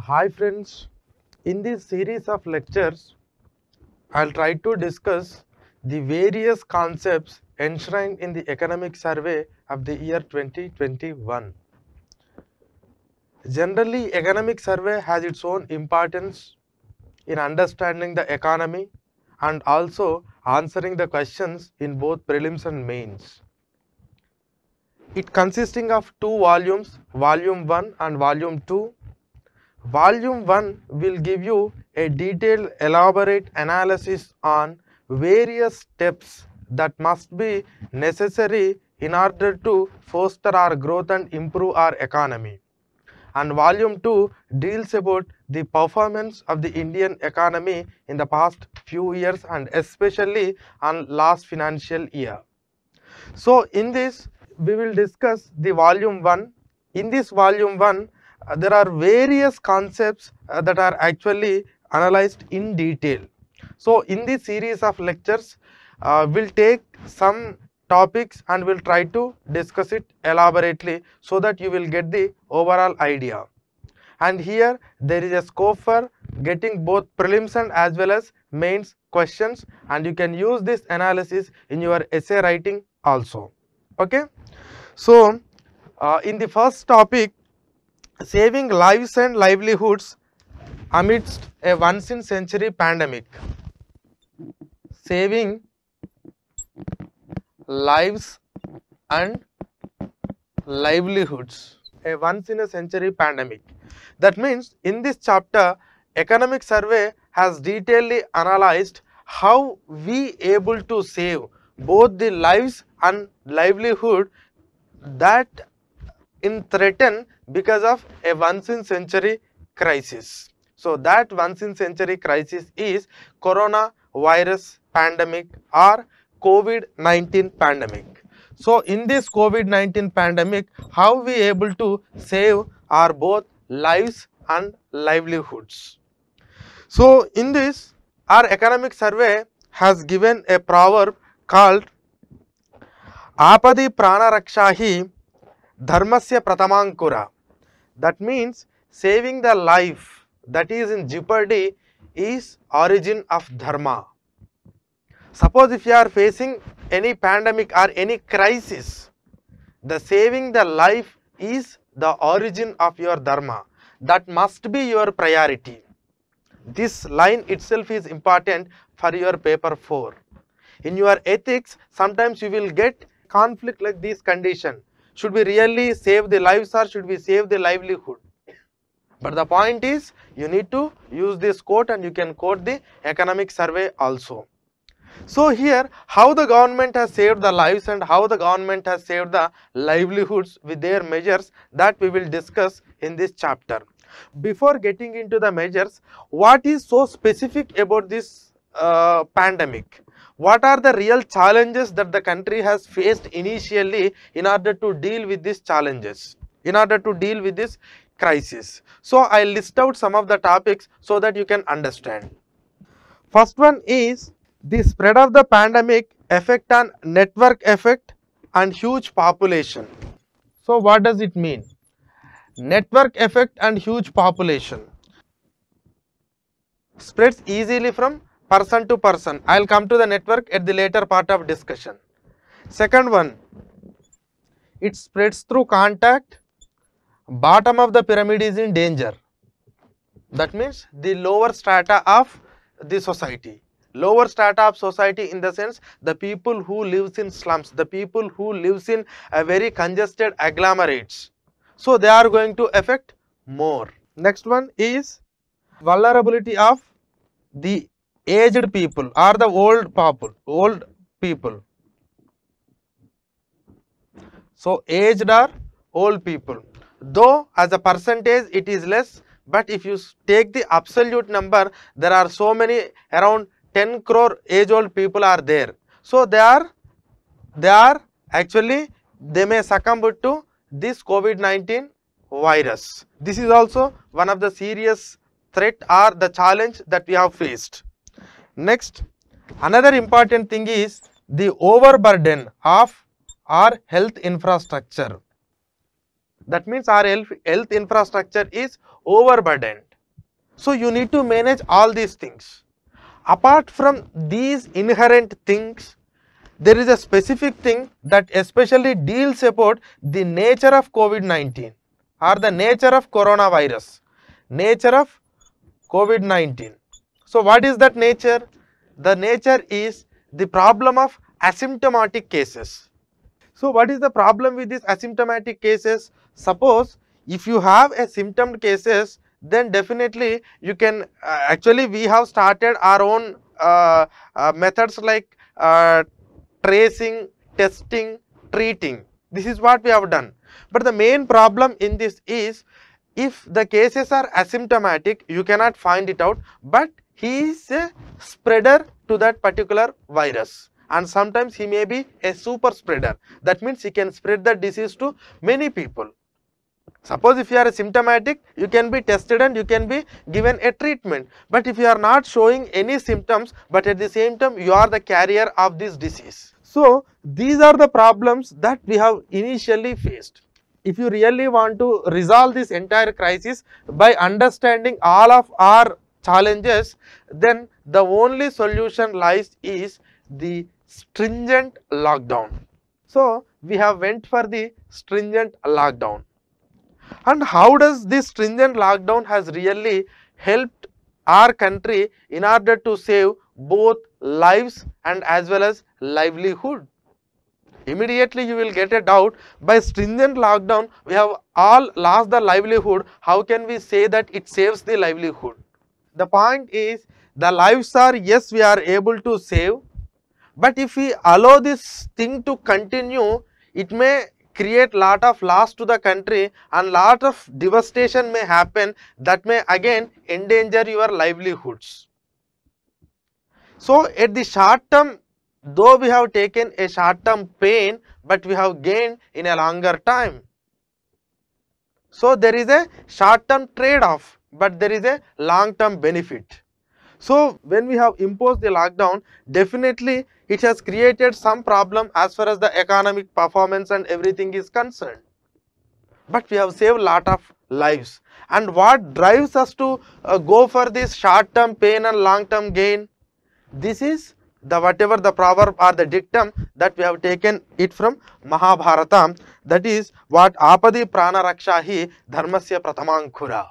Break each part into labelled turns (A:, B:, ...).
A: Hi friends, in this series of lectures, I'll try to discuss the various concepts enshrined in the economic survey of the year 2021. Generally, economic survey has its own importance in understanding the economy and also answering the questions in both prelims and mains. It consisting of two volumes, volume 1 and volume 2. Volume 1 will give you a detailed elaborate analysis on various steps that must be necessary in order to foster our growth and improve our economy. And volume 2 deals about the performance of the Indian economy in the past few years and especially on last financial year. So in this we will discuss the volume 1. In this volume 1 there are various concepts that are actually analyzed in detail. So in this series of lectures we'll take some topics and we'll try to discuss it elaborately so that you will get the overall idea. And here there is a scope for getting both prelims and as well as mains questions, and you can use this analysis in your essay writing also. Okay. So in the first topic, saving lives and livelihoods amidst a once in century pandemic. Saving lives and livelihoods, a once in a century pandemic. That means in this chapter, economic survey has detailedly analyzed how we able to save both the lives and livelihood that in threaten because of a once in century crisis. So that once in century crisis is coronavirus pandemic or COVID-19 pandemic. So in this COVID-19 pandemic, how we able to save our both lives and livelihoods. So in this, our economic survey has given a proverb called Apadi Prana Rakshahi Dharmasya Pratamankura. That means saving the life that is in jeopardy is origin of dharma. Suppose if you are facing any pandemic or any crisis, the saving the life is the origin of your dharma. That must be your priority. This line itself is important for your paper 4. In your ethics, sometimes you will get conflict like this condition. Should we really save the lives or should we save the livelihood? But the point is, you need to use this quote and you can quote the economic survey also. So here, how the government has saved the lives and how the government has saved the livelihoods with their measures, that we will discuss in this chapter. Before getting into the measures, what is so specific about this pandemic? What are the real challenges that the country has faced initially in order to deal with these challenges, in order to deal with this crisis? So I list out some of the topics so that you can understand. First one is the spread of the pandemic effect on network effect and huge population. So what does it mean? Network effect and huge population spreads easily from person to person. I will come to the network at the later part of discussion. Second one, it spreads through contact. Bottom of the pyramid is in danger. That means the lower strata of the society. Lower strata of society in the sense the people who lives in slums, the people who lives in a very congested agglomerates. So they are going to affect more. Next one is vulnerability of the aged people or the old people. So aged or old people. Though as a percentage it is less, but if you take the absolute number, there are so many, around 10 crore age old people are there. So they are actually, they may succumb to this COVID-19 virus. This is also one of the serious threat or the challenge that we have faced. Next, another important thing is the overburden of our health infrastructure. That means our health infrastructure is overburdened. So you need to manage all these things. Apart from these inherent things, there is a specific thing that especially deals about the nature of COVID-19 or the nature of coronavirus, nature of COVID-19. So what is that nature? The nature is the problem of asymptomatic cases. So what is the problem with these asymptomatic cases? Suppose if you have a symptom cases, then definitely you can actually we have started our own methods like tracing, testing, treating. This is what we have done. But the main problem in this is, if the cases are asymptomatic, you cannot find it out, but he is a spreader to that particular virus, and sometimes he may be a super spreader. That means he can spread the disease to many people. Suppose if you are symptomatic, you can be tested and you can be given a treatment. But if you are not showing any symptoms, but at the same time you are the carrier of this disease. So these are the problems that we have initially faced. If you really want to resolve this entire crisis by understanding all of our challenges, then the only solution lies is the stringent lockdown. So we have went for the stringent lockdown. And how does this stringent lockdown has really helped our country in order to save both lives and as well as livelihood? Immediately you will get a doubt, by stringent lockdown we have all lost the livelihood. How can we say that it saves the livelihood? The point is, the lives are, yes, we are able to save, but if we allow this thing to continue, it may create lot of loss to the country and lot of devastation may happen that may again endanger your livelihoods. So at the short term, though we have taken a short term pain, but we have gained in a longer time. So there is a short term trade off, but there is a long term benefit. So when we have imposed the lockdown, definitely it has created some problem as far as the economic performance and everything is concerned. But we have saved lot of lives. And what drives us to go for this short term pain and long term gain? This is the whatever the proverb or the dictum that we have taken it from Mahabharata, that is what apadi prana rakshahi dharmasya prathamankhura.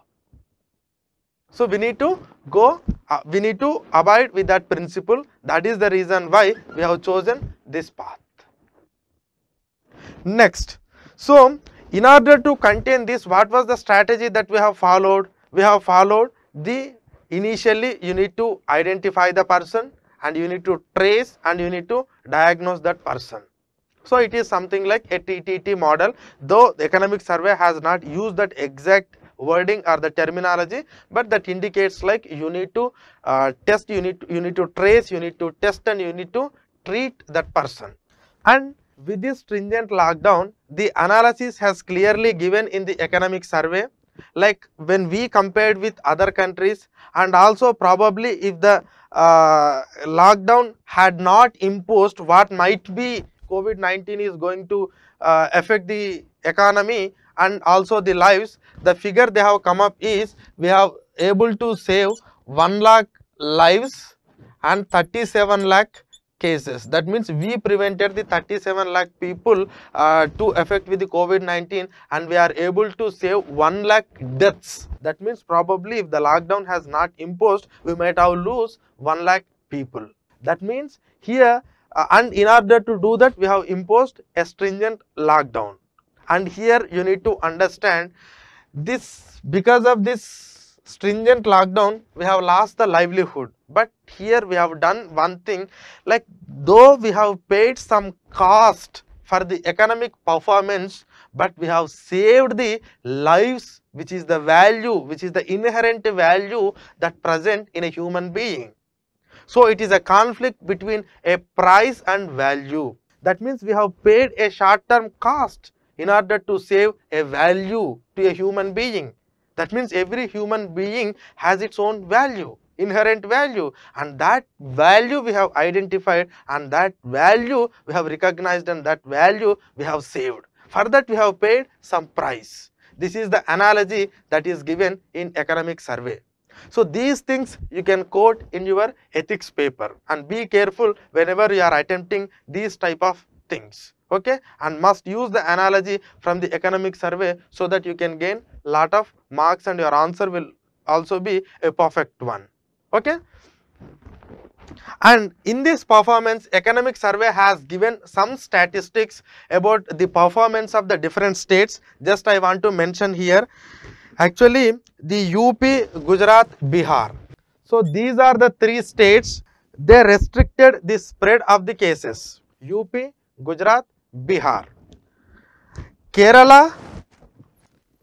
A: So we need to go, we need to abide with that principle. That is the reason why we have chosen this path. Next, so in order to contain this, what was the strategy that we have followed? We have followed the, initially you need to identify the person and you need to trace and you need to diagnose that person. So it is something like a TTT model, though the economic survey has not used that exact wording or the terminology, but that indicates like you need to test, you need to trace, you need to test and you need to treat that person. And with this stringent lockdown, the analysis has clearly given in the economic survey, like when we compared with other countries, and also probably if the lockdown had not imposed, what might be COVID-19 is going to affect the economy and also the lives. The figure they have come up is, we have able to save 1 lakh lives and 37 lakh cases. That means we prevented the 37 lakh people to affect with the COVID-19, and we are able to save 1 lakh deaths. That means probably if the lockdown has not imposed, we might have lose 1 lakh people. That means here and in order to do that, we have imposed a stringent lockdown. And here you need to understand this, because of this stringent lockdown we have lost the livelihood. But here we have done one thing, like though we have paid some cost for the economic performance, but we have saved the lives, which is the value, which is the inherent value that present in a human being. So it is a conflict between a price and value. That means we have paid a short term cost in order to save a value to a human being. That means every human being has its own value, inherent value, and that value we have identified, and that value we have recognized, and that value we have saved. For that we have paid some price. This is the analogy that is given in economic survey. So these things you can quote in your ethics paper, and be careful whenever you are attempting these type of things, okay, and must use the analogy from the economic survey so that you can gain lot of marks and your answer will also be a perfect one, okay. And in this performance, economic survey has given some statistics about the performance of the different states. Just I want to mention here, actually the UP, Gujarat, Bihar. So these are the three states. They restricted the spread of the cases. UP, Gujarat, Bihar. Kerala,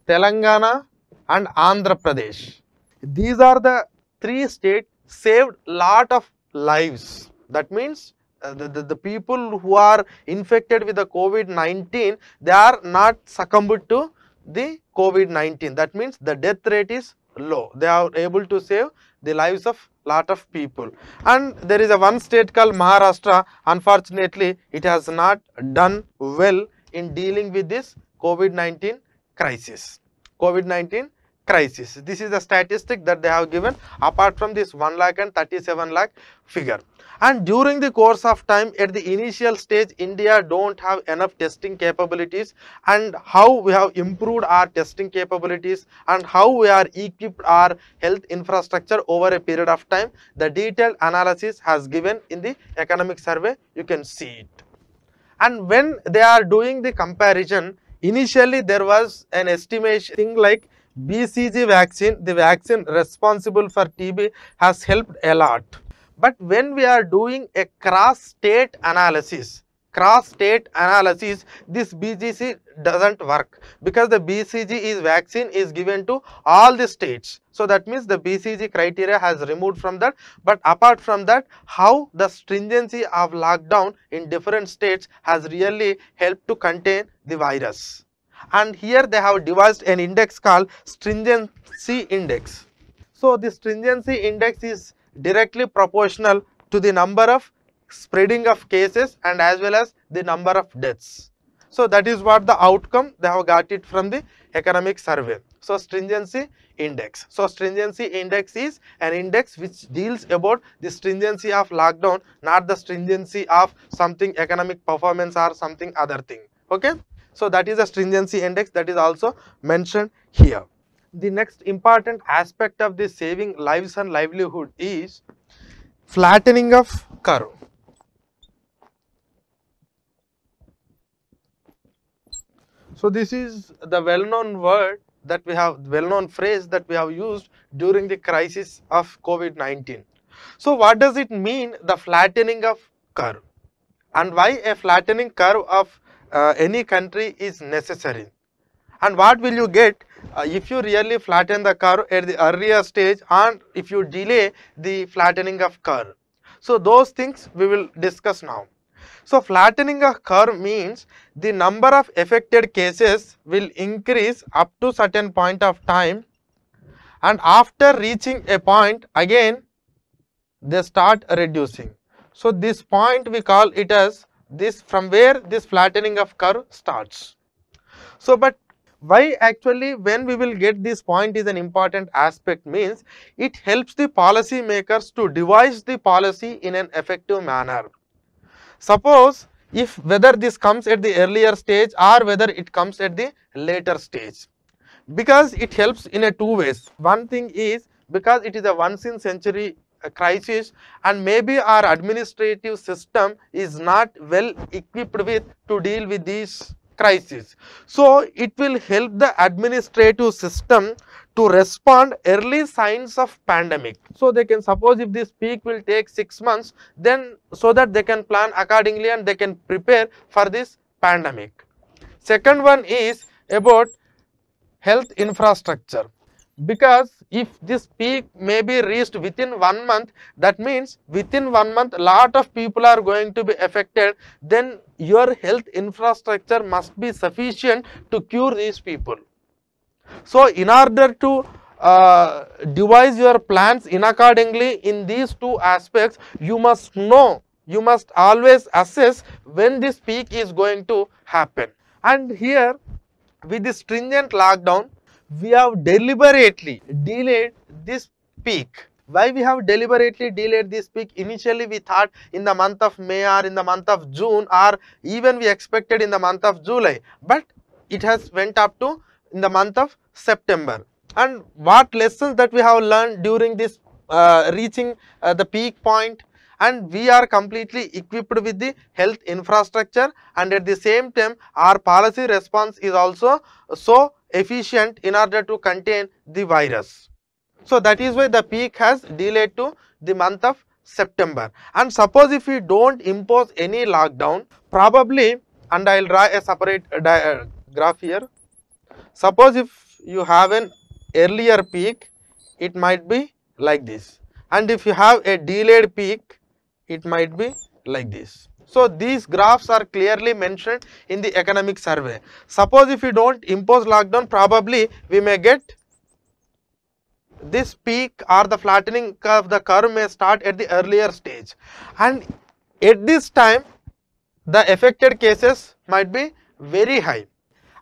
A: Telangana and Andhra Pradesh. These are the three states saved lot of lives. That means the people who are infected with the COVID-19, they are not succumbed to the COVID-19. That means the death rate is low. They are able to save the lives of lot of people. And there is a one state called Maharashtra. Unfortunately, it has not done well in dealing with this COVID-19 crisis. COVID-19 crisis. This is the statistic that they have given apart from this 1 lakh and 37 lakh figure. And during the course of time, at the initial stage, India don't have enough testing capabilities, and how we have improved our testing capabilities and how we are equipped our health infrastructure over a period of time. The detailed analysis has given in the economic survey, you can see it. And when they are doing the comparison, initially there was an estimation thing like BCG vaccine, the vaccine responsible for TB has helped a lot. But when we are doing a cross-state analysis, this BCG doesn't work, because the BCG vaccine is given to all the states. So that means the BCG criteria has removed from that. But apart from that, how the stringency of lockdown in different states has really helped to contain the virus. And here they have devised an index called stringency index. So the stringency index is directly proportional to the number of spreading of cases and as well as the number of deaths. So that is what the outcome they have got it from the economic survey. So stringency index. So stringency index is an index which deals about the stringency of lockdown, not the stringency of something economic performance or something other thing, okay. So that is a stringency index that is also mentioned here. The next important aspect of this saving lives and livelihood is flattening of curve. So this is the well-known word that we have, well-known phrase that we have used during the crisis of COVID-19. So what does it mean, the flattening of curve, and why a flattening curve of any country is necessary, and what will you get if you really flatten the curve at the earlier stage and if you delay the flattening of curve. So those things we will discuss now. So flattening of curve means the number of affected cases will increase up to certain point of time, and after reaching a point again they start reducing. So this point we call it as this, from where this flattening of curve starts. So but why actually when we will get this point is an important aspect, means it helps the policy makers to devise the policy in an effective manner. Suppose if whether this comes at the earlier stage or whether it comes at the later stage, because it helps in a two ways. One thing is because it is a once in century crisis, and maybe our administrative system is not well equipped with to deal with these crises. So it will help the administrative system to respond early signs of pandemic. So they can, suppose if this peak will take 6 months, then so that they can plan accordingly and they can prepare for this pandemic. Second one is about health infrastructure, because if this peak may be reached within 1 month, that means within 1 month lot of people are going to be affected, then your health infrastructure must be sufficient to cure these people. So in order to devise your plans in accordingly in these two aspects, you must know, you must always assess when this peak is going to happen. And here with the stringent lockdown, we have deliberately delayed this peak. Why we have deliberately delayed this peak? Initially we thought in the month of May or in the month of June, or even we expected in the month of July, but it has went up to in the month of September. And what lessons that we have learned during this reaching the peak point? And we are completely equipped with the health infrastructure, and at the same time our policy response is also so efficient in order to contain the virus. So that is why the peak has delayed to the month of September. And suppose if we don't impose any lockdown, probably, and I will draw a separate graph here. Suppose if you have an earlier peak, it might be like this, and if you have a delayed peak, it might be like this. So these graphs are clearly mentioned in the economic survey. Suppose if you don't impose lockdown, probably we may get this peak, or the flattening of the curve may start at the earlier stage, and at this time the affected cases might be very high.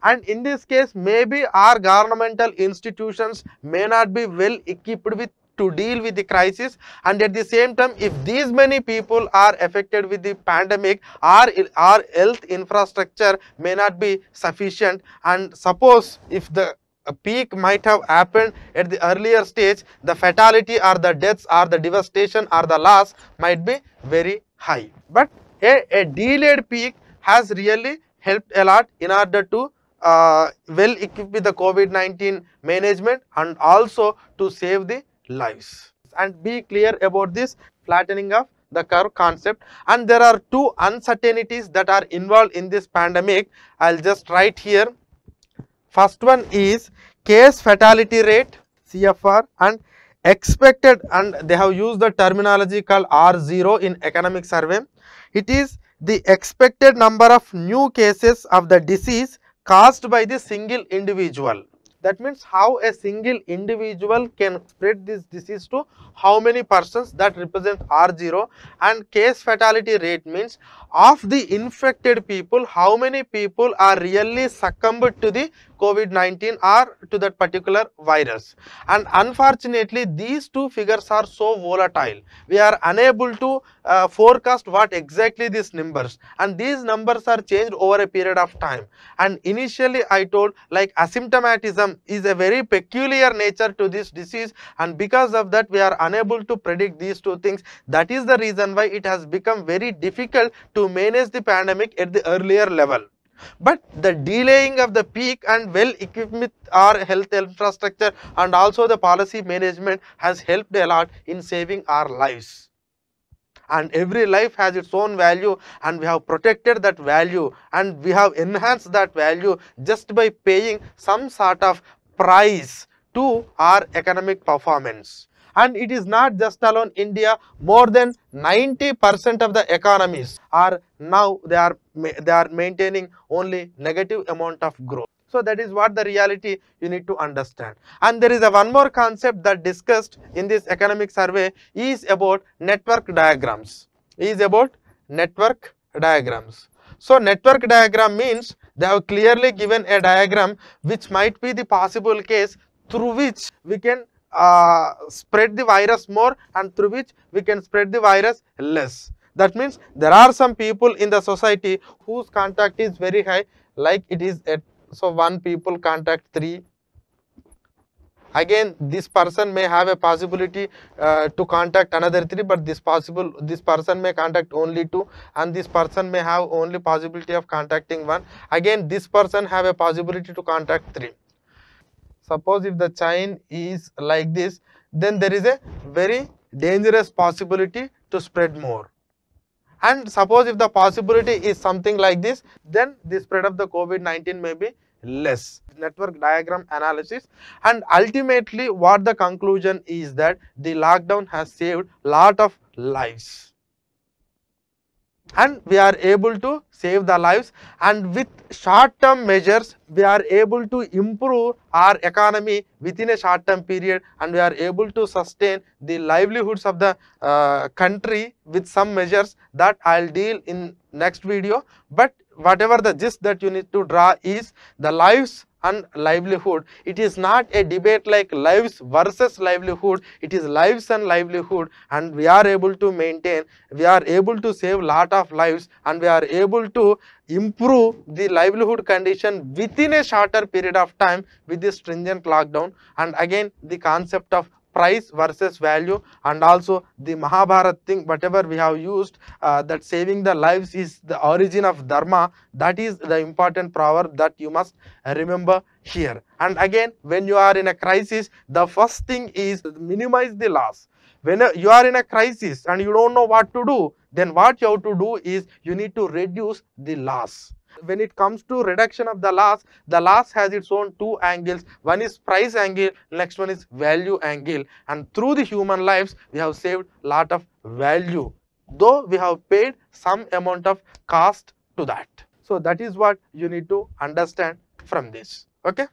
A: And in this case, maybe our governmental institutions may not be well equipped with to deal with the crisis, and at the same time, if these many people are affected with the pandemic, our health infrastructure may not be sufficient. And suppose if the peak might have happened at the earlier stage, the fatality or the deaths or the devastation or the loss might be very high. But a delayed peak has really helped a lot in order to well equipped with the COVID-19 management, and also to save the lives. And be clear about this flattening of the curve concept. And there are two uncertainties that are involved in this pandemic. I'll just write here. First one is case fatality rate, CFR, and expected, and they have used the terminology called R0 in economic survey. It is the expected number of new cases of the disease caused by the single individual. That means how a single individual can spread this disease to how many persons, that represents R0. And case fatality rate means of the infected people, how many people are really succumbed to the COVID-19 or to that particular virus. And unfortunately, these two figures are so volatile. We are unable to forecast what exactly these numbers, and these numbers are changed over a period of time. And initially I told, like, asymptomatism is a very peculiar nature to this disease, and because of that we are unable to predict these two things. That is the reason why it has become very difficult to manage the pandemic at the earlier level. But the delaying of the peak and well equipped with our health infrastructure and also the policy management has helped a lot in saving our lives. And every life has its own value, and we have protected that value, and we have enhanced that value just by paying some sort of price to our economic performance. And it is not just alone India. More than 90% of the economies are now they are maintaining only negative amount of growth. So that is what the reality you need to understand. And there is a one more concept that discussed in this economic survey is about network diagrams. So network diagram means they have clearly given a diagram which might be the possible case through which we can spread the virus more and through which we can spread the virus less. That means there are some people in the society whose contact is very high, like it is at, so 1 people contact 3. Again, this person may have a possibility to contact another 3, but this person may contact only 2, and this person may have only possibility of contacting 1. Again, this person have a possibility to contact 3. Suppose if the chain is like this, then there is a very dangerous possibility to spread more. And suppose if the possibility is something like this, then the spread of the COVID-19 may be less. Network diagram analysis, and ultimately what the conclusion is that the lockdown has saved lot of lives. And we are able to save the lives, and with short term measures we are able to improve our economy within a short term period, and we are able to sustain the livelihoods of the country with some measures that I'll deal in next video. But whatever the gist that you need to draw is the lives and livelihood. It is not a debate like lives versus livelihood, it is lives and livelihood, and we are able to maintain, we are able to save lot of lives, and we are able to improve the livelihood condition within a shorter period of time with this stringent lockdown. And again the concept of price versus value, and also the Mahabharata thing, whatever we have used, that saving the lives is the origin of dharma. That is the important proverb that you must remember here. And again, when you are in a crisis, the first thing is minimize the loss. When you are in a crisis and you don't know what to do, then what you have to do is you need to reduce the loss. When it comes to reduction of the loss has its own two angles. One is price angle, next one is value angle. And through the human lives, we have saved lot of value, though we have paid some amount of cost to that. So that is what you need to understand from this. Okay.